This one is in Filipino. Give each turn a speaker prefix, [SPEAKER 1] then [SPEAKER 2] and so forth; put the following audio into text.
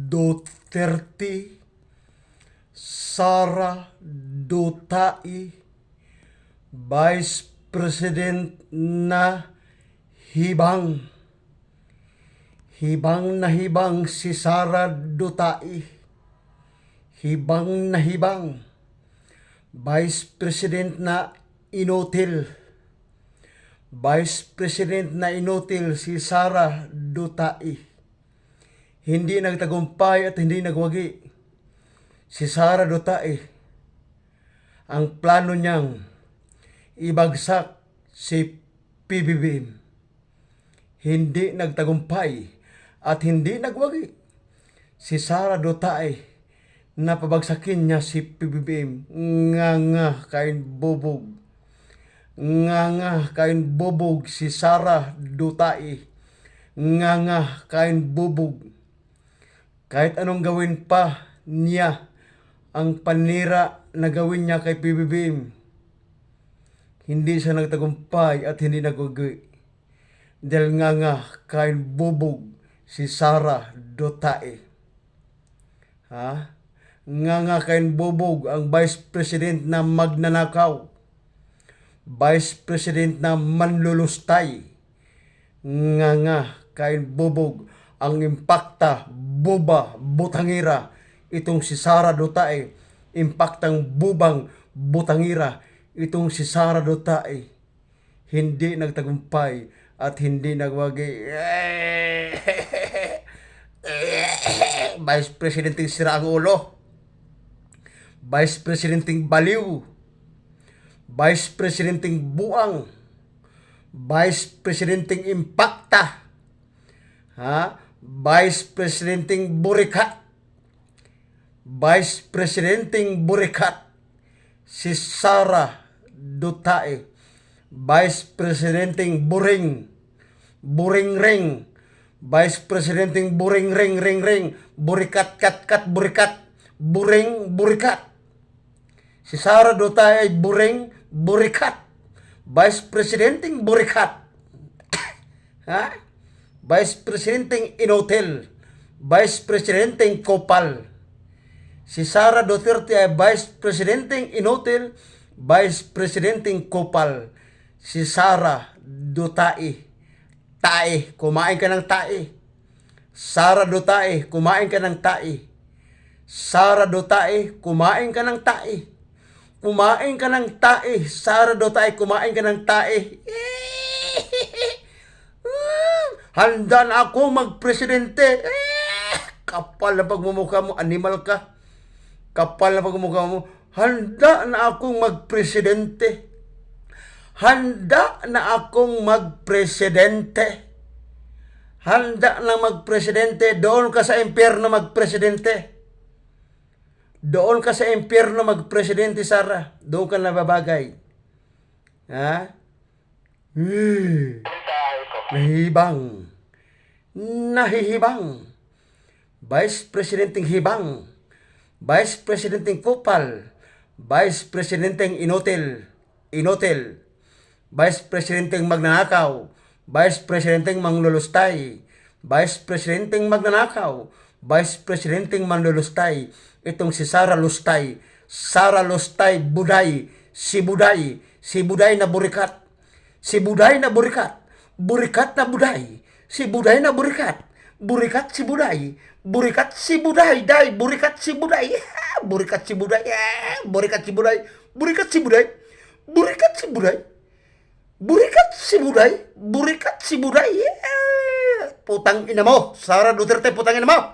[SPEAKER 1] Duterte, Sara Duterte, Vice President na hibang. Hibang na hibang si Sara Duterte. Hibang na hibang. Vice President na inutil. Vice President na inutil si Sara Duterte. Hindi nagtagumpay at hindi nagwagi si Sara Duterte. Ang plano niyang ibagsak si PBBM. Hindi nagtagumpay at hindi nagwagi si Sara Duterte na pabagsakin niya si PBBM. Nga kain bubog. Nga kain bubog si Sara Duterte. Nga kain bubog. Kahit anong gawin pa niya, ang panira na gawin niya kay PBBM, hindi siya nagtagumpay at hindi nagwagi. Dahil nga kain bubog si Sara Duterte. Nga kain bubog ang Vice President na magnanakaw. Vice President na manlulustay. Nga kain bubog ang impakta, buba, butangira. Itong si Sara Duterte. Impaktang bubang, butangira. Itong si Sara Duterte. Hindi nagtagumpay at hindi nagwagi. Vice Presidenting sira ang ulo. Vice Presidenting baliw. Vice Presidenting buang. Vice Presidenting impakta. Vice Presidenting burikat. Vice Presidenting burikat. Si Sara Duterte. Vice Presidenting buring. Buring ring. Vice Presidenting buring ring ring ring. Burikat kat kat burikat. Buring burikat. Si Sara Duterte ay buring burikat. Vice Presidenting burikat. Vice Presidenting inutil. Vice Presidenting kopal. Si Sara Duterte ay Vice Presidenting inutil. Vice Presidenting kopal. Si Sara Duterte. Tae. Kumain ka ng tae. Sara Duterte. Kumain ka ng tae. Sara Duterte. Kumain ka ng tae. Kumain ka ng tae. Sara Duterte. Kumain ka ng tae. Handa na ako magpresidente. Kapal na pagmumukha mo. Animal ka. Kapal na pagmumukha mo. Handa na akong magpresidente. Handa na akong magpresidente. Handa na magpresidente. Doon ka sa impyerno magpresidente. Doon ka sa impyerno magpresidente, Sara. Doon ka nababagay. Nahihibang. Nahihibang. Vice Presidenting hibang. Vice Presidenting kupal. Vice Presidenting inutil. Inutil. Vice Presidenting magnanakaw. Vice Presidenting manglulustay. Vice Presidenting magnanakaw. Vice Presidenting manlulustay. Itong si Sara Lustay. Sara Lustay Buday. Si Buday. Si Buday na burikat. Si Buday na burikat. Burikat na Buday. Si Buday na burikat. Burikat si Buday. Burikat si Buday. Day. Burikat si Buday. Burikat si Buday. Burikat si Buday. Burikat si Buday. Burikat si Buday. Burikat si Buday. Burikat si Buday. Putang ina mo. Sara Duterte, putang ina mo.